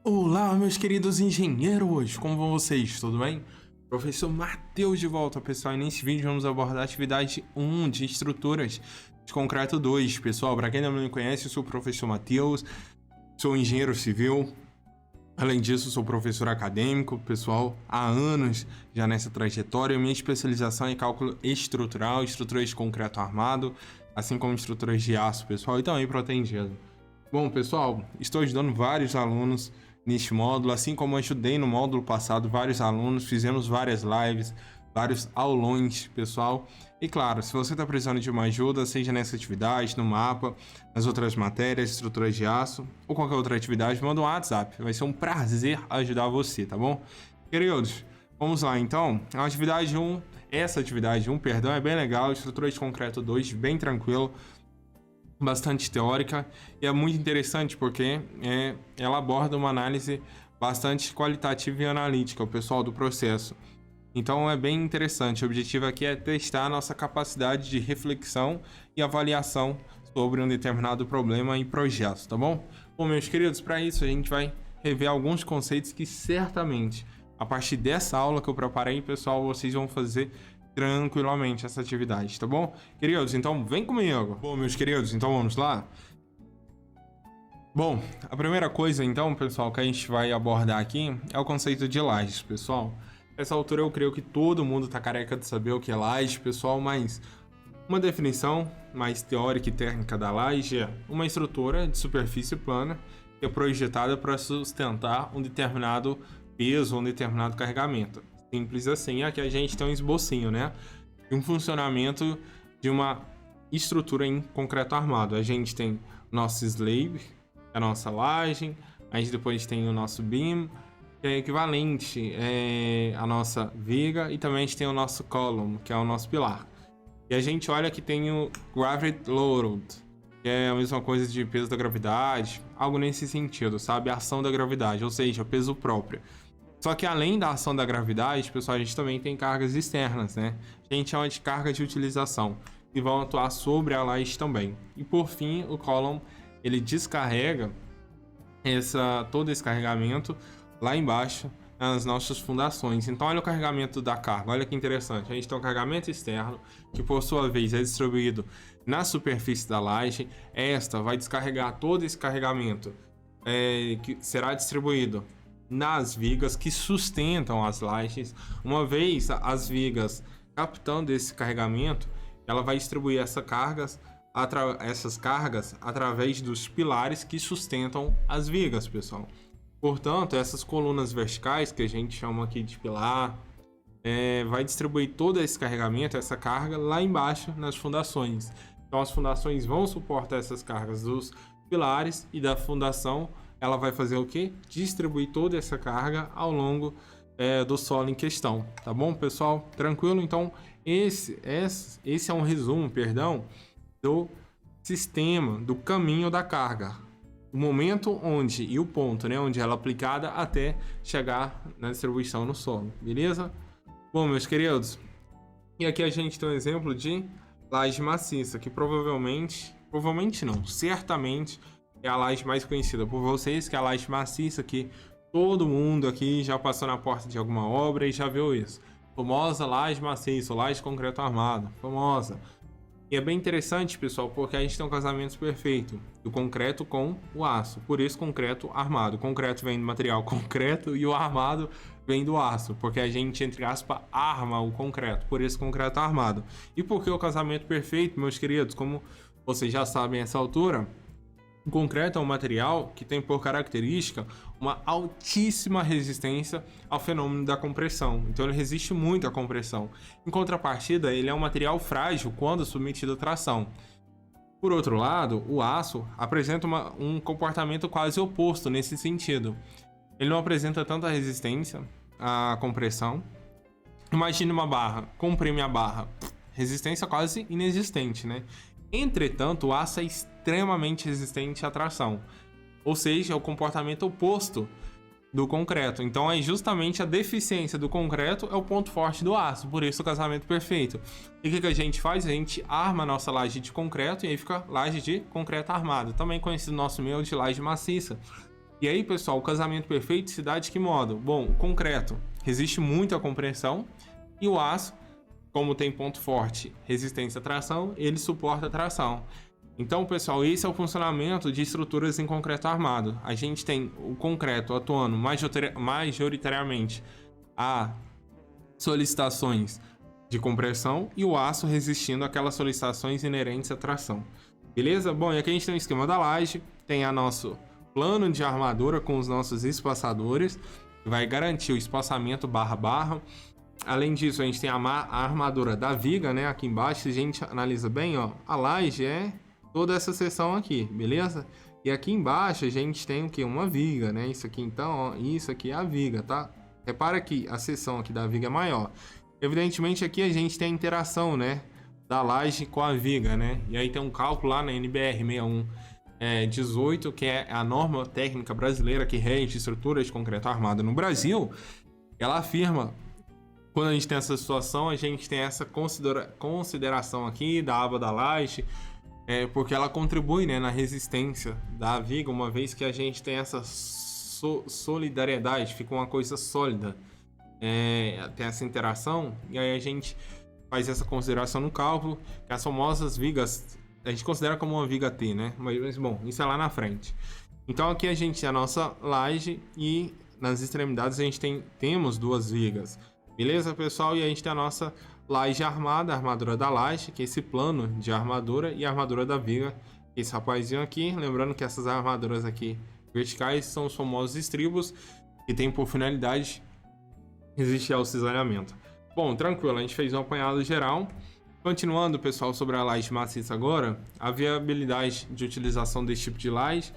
Olá, meus queridos engenheiros, como vão vocês? Tudo bem? Professor Matheus de volta, pessoal, e nesse vídeo vamos abordar a atividade 1 de estruturas de concreto 2. Pessoal, para quem não me conhece, eu sou o professor Matheus, sou engenheiro civil, além disso sou professor acadêmico, pessoal, há anos já nessa trajetória. Minha especialização é em cálculo estrutural, estruturas de concreto armado, assim como estruturas de aço, pessoal, e também protegido. Bom, pessoal, estou ajudando vários alunos neste módulo, assim como ajudei no módulo passado vários alunos, fizemos várias lives, vários aulões, pessoal. E claro, se você está precisando de uma ajuda, seja nessa atividade, no mapa, nas outras matérias, estruturas de aço ou qualquer outra atividade, manda um WhatsApp. Vai ser um prazer ajudar você, tá bom? Queridos, vamos lá então. A atividade 1, essa atividade 1, perdão, é bem legal, estrutura de concreto 2, bem tranquilo. Bastante teórica e é muito interessante porque ela aborda uma análise bastante qualitativa e analítica, o pessoal do processo. Então é bem interessante. O objetivo aqui é testar a nossa capacidade de reflexão e avaliação sobre um determinado problema e projeto, tá bom? Bom, meus queridos, para isso a gente vai rever alguns conceitos que certamente, a partir dessa aula que eu preparei, pessoal, vocês vão fazer tranquilamente essa atividade, tá bom? Queridos, então vem comigo. Bom, meus queridos, então vamos lá? Bom, a primeira coisa então, pessoal, que a gente vai abordar aqui é o conceito de lajes, pessoal. Nessa altura eu creio que todo mundo tá careca de saber o que é laje, pessoal, mas uma definição mais teórica e técnica da laje é uma estrutura de superfície plana que é projetada para sustentar um determinado peso ou um determinado carregamento. Simples assim, aqui a gente tem um esbocinho, né? De um funcionamento de uma estrutura em concreto armado. A gente tem o nosso slab, a nossa laje, a gente depois tem o nosso beam, que é equivalente à nossa viga, e também a gente tem o nosso column, que é o nosso pilar. E a gente olha que tem o gravity load, que é a mesma coisa de peso da gravidade, algo nesse sentido, sabe? A ação da gravidade, ou seja, o peso próprio. Só que além da ação da gravidade, pessoal, a gente também tem cargas externas, né? A gente chama de carga de utilização, que vão atuar sobre a laje também. E por fim, o column, ele descarrega todo esse carregamento lá embaixo nas nossas fundações. Então olha o carregamento da carga, olha que interessante. A gente tem um carregamento externo, que por sua vez é distribuído na superfície da laje. Esta vai descarregar todo esse carregamento, que será distribuído nas vigas que sustentam as lajes. Uma vez as vigas captando esse carregamento, ela vai distribuir essas cargas através dos pilares que sustentam as vigas, pessoal. Portanto, essas colunas verticais, que a gente chama aqui de pilar, vai distribuir todo esse carregamento, essa carga, lá embaixo nas fundações. Então as fundações vão suportar essas cargas dos pilares, e da fundação ela vai fazer o que? Distribuir toda essa carga ao longo do solo em questão, tá bom, pessoal? Tranquilo? Então esse é um resumo, perdão, do sistema, do caminho da carga, o momento onde e o ponto, né, onde ela é aplicada até chegar na distribuição no solo, beleza? Bom, meus queridos, e aqui a gente tem um exemplo de laje maciça, que provavelmente não, certamente é a laje mais conhecida por vocês, que é a laje maciça, que todo mundo aqui já passou na porta de alguma obra e já viu isso. Famosa laje maciça, laje de concreto armado, famosa. E é bem interessante, pessoal, porque a gente tem um casamento perfeito do concreto com o aço, por isso concreto armado. O concreto vem do material concreto e o armado vem do aço, porque a gente, entre aspas, arma o concreto, por isso concreto armado. E por que o casamento perfeito, meus queridos? Como vocês já sabem a essa altura, o concreto é um material que tem por característica uma altíssima resistência ao fenômeno da compressão. Então ele resiste muito à compressão. Em contrapartida, ele é um material frágil quando submetido à tração. Por outro lado, o aço apresenta um comportamento quase oposto nesse sentido. Ele não apresenta tanta resistência à compressão. Imagine uma barra, comprime a barra, resistência quase inexistente, né? Entretanto, o aço é extremamente resistente à tração, ou seja, é o comportamento oposto do concreto. Então é justamente a deficiência do concreto é o ponto forte do aço, por isso o casamento perfeito. E o que a gente faz? A gente arma a nossa laje de concreto e aí fica laje de concreto armado, também conhecido no nosso meio de laje maciça. E aí, pessoal, o casamento perfeito se dá de que modo? Bom, o concreto resiste muito à compressão e o aço, como tem ponto forte, resistência à tração, ele suporta a tração. Então, pessoal, esse é o funcionamento de estruturas em concreto armado. A gente tem o concreto atuando majoritariamente a solicitações de compressão e o aço resistindo àquelas solicitações inerentes à tração. Beleza? Bom, e aqui a gente tem o esquema da laje, tem a nosso plano de armadura com os nossos espaçadores, que vai garantir o espaçamento barra. Além disso, a gente tem a armadura da viga, né? Aqui embaixo, se a gente analisa bem, ó, a laje é toda essa seção aqui, beleza? E aqui embaixo a gente tem o que? Uma viga, né? Isso aqui então, ó, isso aqui é a viga, tá? Repara que a seção aqui da viga é maior. Evidentemente aqui a gente tem a interação, né? Da laje com a viga, né? E aí tem um cálculo lá na NBR 6118, que é a norma técnica brasileira que rege estruturas de concreto armado no Brasil. Ela afirma, quando a gente tem essa situação, a gente tem essa consideração aqui da aba da laje, porque ela contribui, né, na resistência da viga, uma vez que a gente tem essa solidariedade, fica uma coisa sólida, tem essa interação, e aí a gente faz essa consideração no cálculo, que as famosas vigas, a gente considera como uma viga T, né, mas bom, isso é lá na frente. Então aqui a gente tem a nossa laje e nas extremidades a gente temos duas vigas. Beleza, pessoal? E a gente tem a nossa laje armada, a armadura da laje, que é esse plano de armadura, e a armadura da viga, esse rapazinho aqui. Lembrando que essas armaduras aqui verticais são os famosos estribos, que tem por finalidade resistir ao cisalhamento. Bom, tranquilo, a gente fez um apanhado geral. Continuando, pessoal, sobre a laje maciça agora, a viabilidade de utilização desse tipo de laje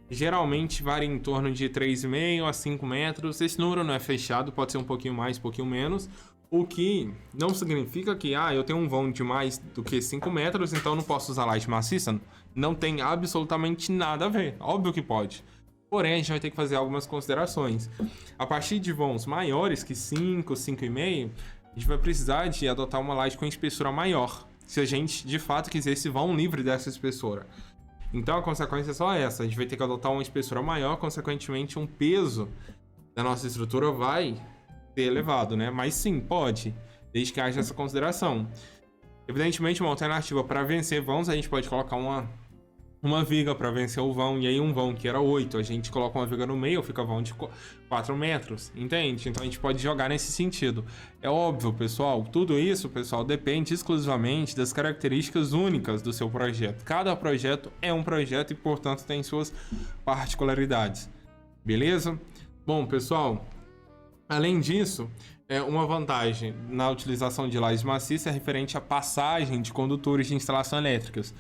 geralmente varia em torno de 3,5 a 5 metros. Esse número não é fechado, pode ser um pouquinho mais, um pouquinho menos. O que não significa que eu tenho um vão de mais do que 5 metros, então não posso usar laje maciça. Não tem absolutamente nada a ver. Óbvio que pode. Porém, a gente vai ter que fazer algumas considerações. A partir de vãos maiores que 5, 5,5, a gente vai precisar de adotar uma laje com espessura maior, se a gente de fato quiser esse vão livre dessa espessura. Então a consequência é só essa, a gente vai ter que adotar uma espessura maior, consequentemente um peso da nossa estrutura vai ser elevado, né? Mas sim, pode, desde que haja essa consideração. Evidentemente, uma alternativa para vencer vãos, a gente pode colocar uma viga para vencer o vão, e aí um vão que era 8, a gente coloca uma viga no meio, fica vão de 4 metros, entende? Então a gente pode jogar nesse sentido. É óbvio, pessoal, tudo isso, pessoal, depende exclusivamente das características únicas do seu projeto. Cada projeto é um projeto e, portanto, tem suas particularidades, beleza? Bom, pessoal, além disso, uma vantagem na utilização de laje maciça é referente à passagem de condutores de instalação elétricas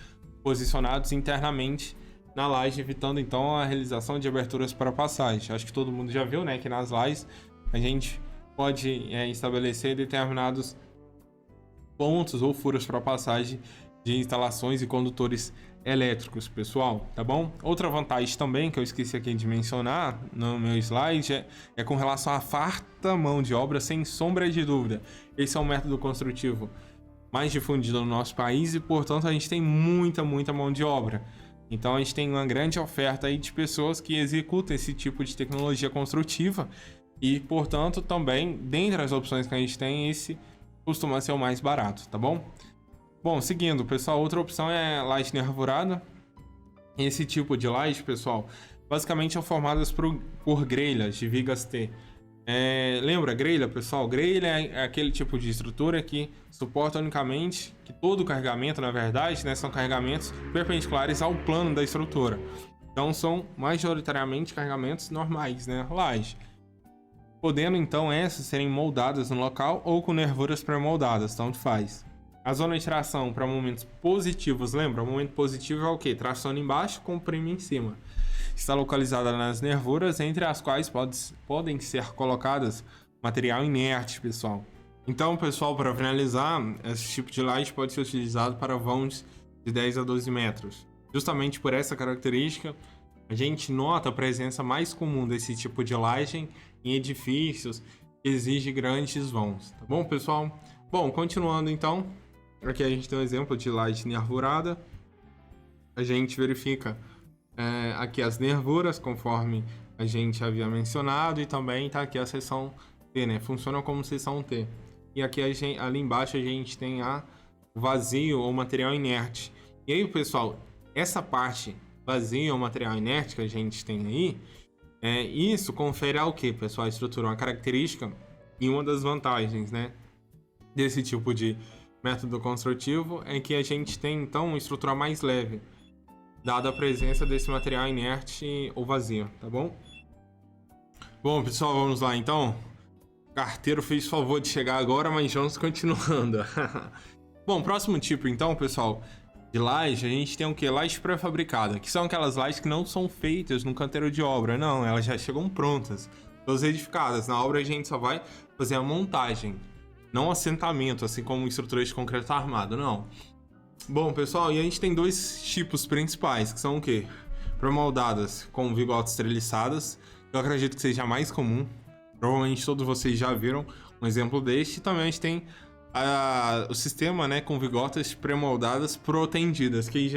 posicionados internamente na laje, evitando então a realização de aberturas para passagem. Acho que todo mundo já viu, né, que nas lajes a gente pode estabelecer determinados pontos ou furos para passagem de instalações e condutores elétricos, pessoal, tá bom? Outra vantagem também que eu esqueci aqui de mencionar no meu slide é com relação à farta mão de obra, sem sombra de dúvida. Esse é um método construtivo mais difundido no nosso país e, portanto, a gente tem muita mão de obra. Então a gente tem uma grande oferta aí de pessoas que executam esse tipo de tecnologia construtiva e, portanto, também, dentre as opções que a gente tem, esse costuma ser o mais barato, tá bom? Bom, seguindo, pessoal, outra opção é laje nervurada. Esse tipo de laje, pessoal, basicamente são formadas por grelhas de vigas T. Lembra grelha, pessoal? Grelha é aquele tipo de estrutura que suporta unicamente, que todo o carregamento, na verdade, né, são carregamentos perpendiculares ao plano da estrutura. Então são majoritariamente carregamentos normais, né, laje. Podendo então essas serem moldadas no local ou com nervuras pré-moldadas, tanto faz. A zona de tração para momentos positivos, lembra? O momento positivo é o quê? Tração embaixo, comprime em cima. Está localizada nas nervuras, entre as quais podem ser colocadas material inerte, pessoal. Então, pessoal, para finalizar, esse tipo de laje pode ser utilizado para vãos de 10 a 12 metros. Justamente por essa característica, a gente nota a presença mais comum desse tipo de laje em edifícios que exigem grandes vãos. Tá bom, pessoal? Bom, continuando então, aqui a gente tem um exemplo de laje nervurada. A gente verifica aqui as nervuras, conforme a gente havia mencionado, e também tá aqui a seção T, né? Funciona como seção T. E aqui ali embaixo a gente tem o vazio ou material inerte. E aí, pessoal, essa parte vazio ou material inerte que a gente tem aí, isso confere ao que, pessoal? A estrutura, uma característica e uma das vantagens, né, desse tipo de método construtivo é que a gente tem, então, uma estrutura mais leve, dada a presença desse material inerte ou vazio, tá bom? Bom, pessoal, vamos lá, então. O carteiro fez favor de chegar agora, mas vamos continuando. Bom, próximo tipo, então, pessoal, de laje, a gente tem o que? Laje pré-fabricada, que são aquelas lajes que não são feitas no canteiro de obra, não, elas já chegam prontas, todas edificadas. Na obra a gente só vai fazer a montagem, não assentamento, assim como estruturas de concreto armado, não. Bom, pessoal, e a gente tem dois tipos principais, que são o quê? Pré-moldadas com vigotas treliçadas, eu acredito que seja mais comum, provavelmente todos vocês já viram um exemplo deste. E também a gente tem o sistema, né, com vigotas pré-moldadas protendidas, que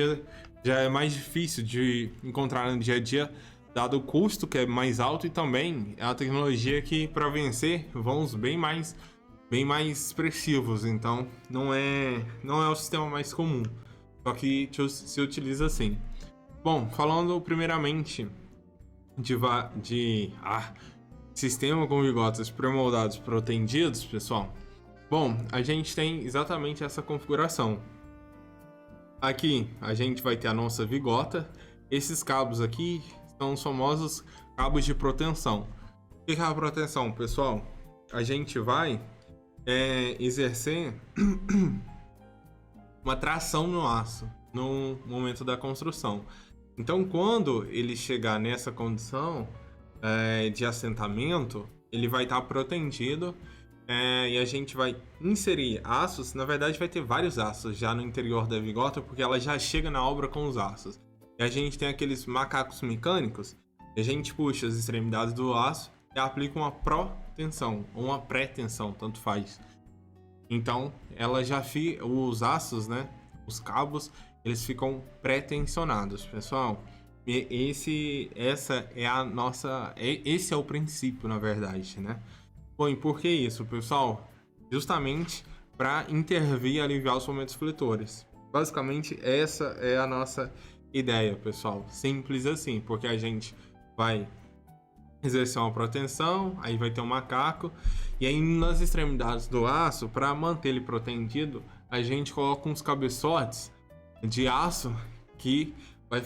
já é mais difícil de encontrar no dia a dia, dado o custo que é mais alto, e também é a tecnologia que, para vencer, vamos bem mais expressivos. Então não é o sistema mais comum, só que se utiliza assim. Bom, falando primeiramente de sistema com vigotas pré-moldados protendidos, pessoal. Bom, a gente tem exatamente essa configuração. Aqui a gente vai ter a nossa vigota. Esses cabos aqui são os famosos cabos de proteção. O que é a proteção, pessoal? A gente vai exercer uma tração no aço no momento da construção. Então, quando ele chegar nessa condição de assentamento, ele vai estar protegido, e a gente vai inserir aços. Na verdade, vai ter vários aços já no interior da vigota, porque ela já chega na obra com os aços. E a gente tem aqueles macacos mecânicos, e a gente puxa as extremidades do aço e aplica uma pró-tensão ou uma pré-tensão, tanto faz. Então, os aços, né, os cabos, eles ficam pré-tensionados, pessoal. Esse é o princípio, na verdade, né? Bom, e por que isso, pessoal? Justamente para intervir e aliviar os momentos fletores. Basicamente, essa é a nossa ideia, pessoal. Simples assim, porque a gente vai exercer uma proteção, aí vai ter um macaco, e aí nas extremidades do aço, para manter ele protegido, a gente coloca uns cabeçotes de aço que vai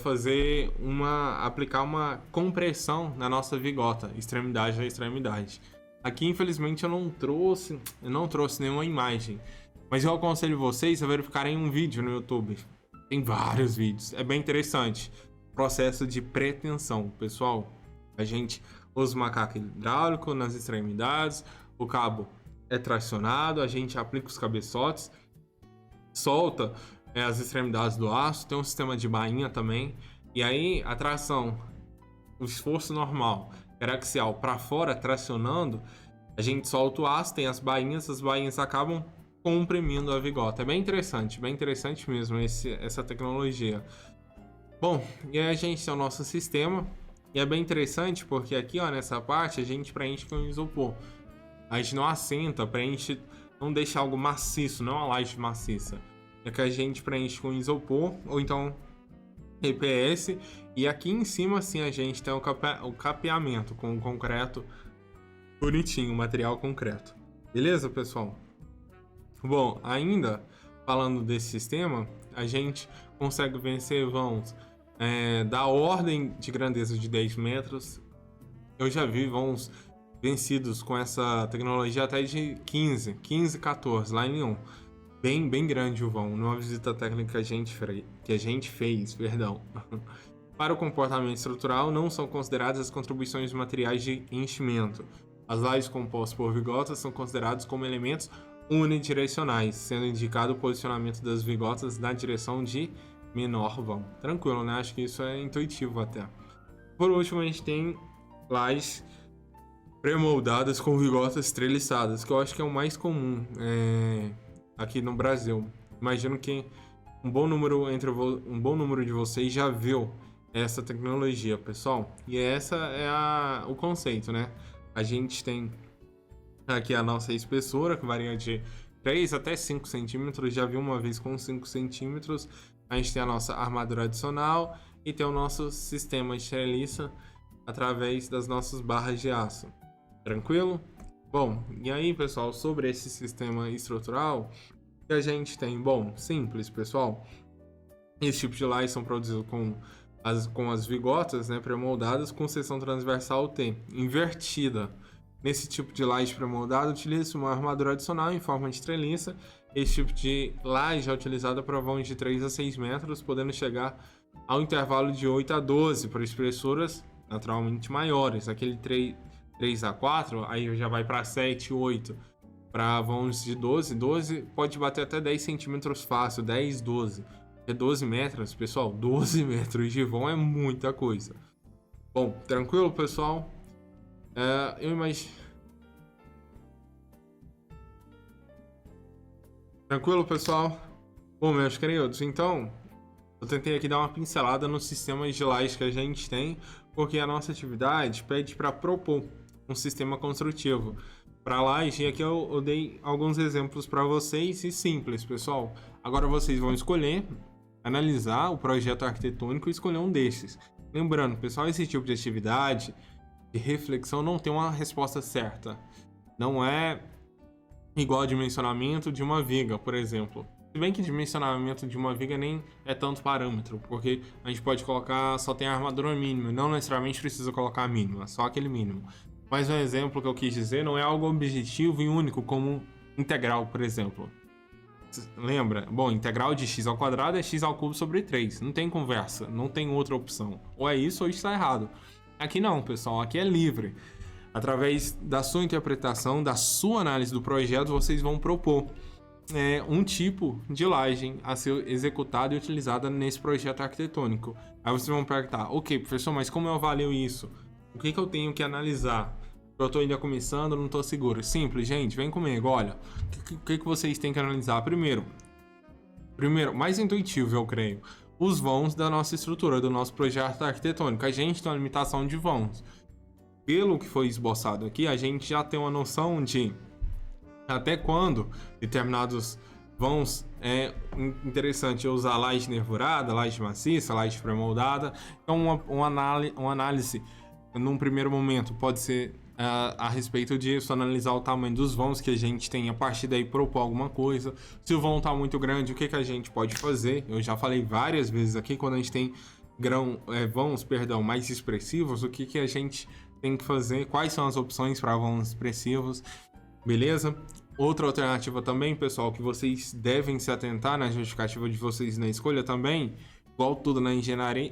aplicar uma compressão na nossa vigota, extremidade a extremidade. Aqui, infelizmente, eu não trouxe nenhuma imagem, mas eu aconselho vocês a verificarem um vídeo no YouTube. Tem vários vídeos, é bem interessante. Processo de pretensão, pessoal. A gente usa o macaco hidráulico nas extremidades, o cabo é tracionado, a gente aplica os cabeçotes, solta as extremidades do aço, tem um sistema de bainha também, e aí a tração, o esforço normal, axial para fora, tracionando, a gente solta o aço, tem as bainhas acabam comprimindo a vigota. É bem interessante mesmo essa tecnologia. Bom, e aí a gente tem o nosso sistema, e é bem interessante porque aqui, ó, nessa parte a gente preenche com isopor. A gente não assenta, preenche, não deixa algo maciço, não é uma laje maciça. É que a gente preenche com isopor ou então EPS, e aqui em cima assim a gente tem o capeamento com o concreto bonitinho, material concreto. Beleza, pessoal? Bom, ainda falando desse sistema, a gente consegue vencer vãos da ordem de grandeza de 10 metros. Eu já vi vãos vencidos com essa tecnologia até de 15, 14, lá em Lyon. Bem grande o vão, numa visita técnica que a gente fez. Para o comportamento estrutural, não são consideradas as contribuições de materiais de enchimento. As lajes compostas por vigotas são consideradas como elementos unidirecionais, sendo indicado o posicionamento das vigotas na direção de menor vão. Tranquilo, né? Acho que isso é intuitivo até. Por último, a gente tem lajes pré-moldadas com vigotas treliçadas, que eu acho que é o mais comum aqui no Brasil. Imagino que um bom número de vocês já viu essa tecnologia, pessoal. E essa é o conceito, né? A gente tem aqui a nossa espessura, que varia de 3 até 5 centímetros. Já vi uma vez com 5 centímetros. A gente tem a nossa armadura adicional e tem o nosso sistema de treliça através das nossas barras de aço. Tranquilo? Bom, e aí, pessoal, sobre esse sistema estrutural que a gente tem? Bom, simples, pessoal. Esse tipo de lajes são produzidos com as vigotas, né, pré-moldadas com seção transversal T, invertida. Nesse tipo de laje pré-moldada, utiliza-se uma armadura adicional em forma de treliça. Esse tipo de laje é utilizada para vãos de 3 a 6 metros, podendo chegar ao intervalo de 8 a 12 para espessuras naturalmente maiores. Aquele 3 a 4, aí já vai para 7, 8. Para vãos de 12 pode bater até 10 centímetros fácil, 10, 12. É 12 metros, pessoal, 12 metros de vão é muita coisa. Bom, tranquilo, pessoal? Eu imagino... Tranquilo, pessoal? Bom, meus queridos, então, eu tentei aqui dar uma pincelada nos sistemas de lajes que a gente tem, porque a nossa atividade pede para propor um sistema construtivo para laje, e aqui eu dei alguns exemplos para vocês, e simples, pessoal. Agora vocês vão escolher, analisar o projeto arquitetônico e escolher um desses. Lembrando, pessoal, esse tipo de atividade de reflexão não tem uma resposta certa. Não é igual ao dimensionamento de uma viga, por exemplo. Se bem que dimensionamento de uma viga nem é tanto parâmetro, porque a gente pode colocar, só tem a armadura mínima, não necessariamente precisa colocar a mínima, só aquele mínimo. Mas um exemplo que eu quis dizer não é algo objetivo e único, como integral, por exemplo. Lembra? Bom, integral de x ao quadrado é x ao cubo sobre 3. Não tem conversa, não tem outra opção. Ou é isso ou está errado. Aqui não, pessoal, aqui é livre. Através da sua interpretação, da sua análise do projeto, vocês vão propor um tipo de laje a ser executada e utilizada nesse projeto arquitetônico. Aí vocês vão perguntar, ok, professor, mas como eu avalio isso? O que eu tenho que analisar? Eu estou ainda começando, não estou seguro. Simples, gente, vem comigo, olha. O que vocês têm que analisar? Primeiro, mais intuitivo, eu creio, os vãos da nossa estrutura, do nosso projeto arquitetônico. A gente tem uma limitação de vãos. Pelo que foi esboçado aqui, a gente já tem uma noção de até quando determinados vãos é interessante usar laje nervurada, laje maciça, laje pré-moldada. Então, uma análise, num primeiro momento, pode ser a respeito disso, analisar o tamanho dos vãos que a gente tem, a partir daí propor alguma coisa. Se o vão está muito grande, o que a gente pode fazer? Eu já falei várias vezes aqui, quando a gente tem vãos mais expressivos, o que a gente tem que fazer, quais são as opções para vãos expressivos, beleza? Outra alternativa também, pessoal, que vocês devem se atentar na justificativa de vocês na escolha também, igual tudo na engenharia,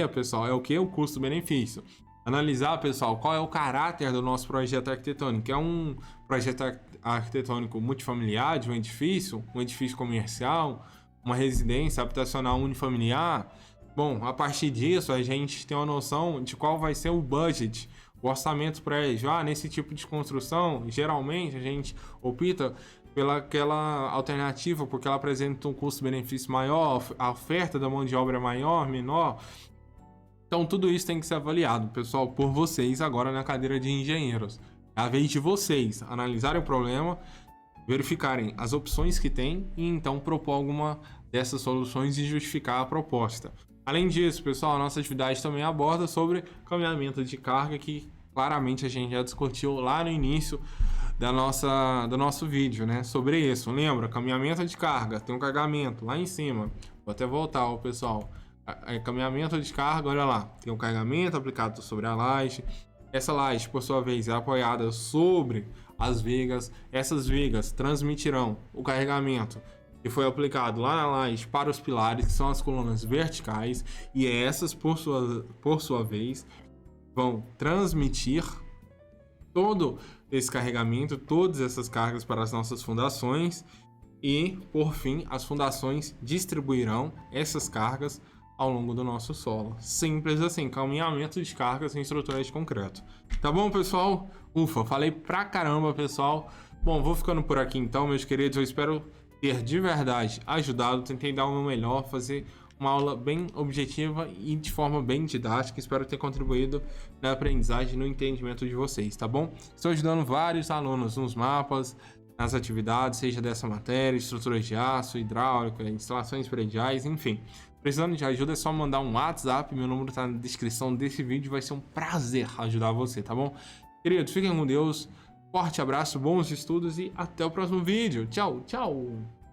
pessoal, é o que? O custo-benefício. Analisar, pessoal, qual é o caráter do nosso projeto arquitetônico. É um projeto arquitetônico multifamiliar, de um edifício comercial, uma residência habitacional unifamiliar. Bom, a partir disso, a gente tem uma noção de qual vai ser o budget, o orçamento prévio. Nesse tipo de construção, geralmente a gente opta pelaquela alternativa porque ela apresenta um custo-benefício maior, a oferta da mão de obra é maior, menor. Então tudo isso tem que ser avaliado, pessoal, por vocês agora na cadeira de engenheiros. É a vez de vocês analisarem o problema, verificarem as opções que tem e então propor alguma dessas soluções e justificar a proposta. Além disso, pessoal, a nossa atividade também aborda sobre caminhamento de carga, que claramente a gente já discutiu lá no início do nosso vídeo, né? Sobre isso. Lembra? Caminhamento de carga, tem um carregamento lá em cima. Vou até voltar, ó, pessoal. Caminhamento de carga, olha lá. Tem um carregamento aplicado sobre a laje. Essa laje, por sua vez, é apoiada sobre as vigas. Essas vigas transmitirão o carregamento que foi aplicado lá na laje para os pilares, que são as colunas verticais, e essas, por sua vez, vão transmitir todo esse carregamento, todas essas cargas para as nossas fundações, e, por fim, as fundações distribuirão essas cargas ao longo do nosso solo. Simples assim, caminhamento de cargas em estruturas de concreto. Tá bom, pessoal? Ufa, falei pra caramba, pessoal. Bom, vou ficando por aqui então, meus queridos. Eu espero ter de verdade ajudado. Tentei dar o meu melhor, fazer uma aula bem objetiva e de forma bem didática. Espero ter contribuído na aprendizagem e no entendimento de vocês, tá bom? Estou ajudando vários alunos nos mapas, nas atividades, seja dessa matéria, estruturas de aço, hidráulica, instalações prediais, enfim. Precisando de ajuda é só mandar um WhatsApp, meu número tá na descrição desse vídeo, vai ser um prazer ajudar você, tá bom? Queridos, fiquem com Deus, forte abraço, bons estudos e até o próximo vídeo. Tchau, tchau!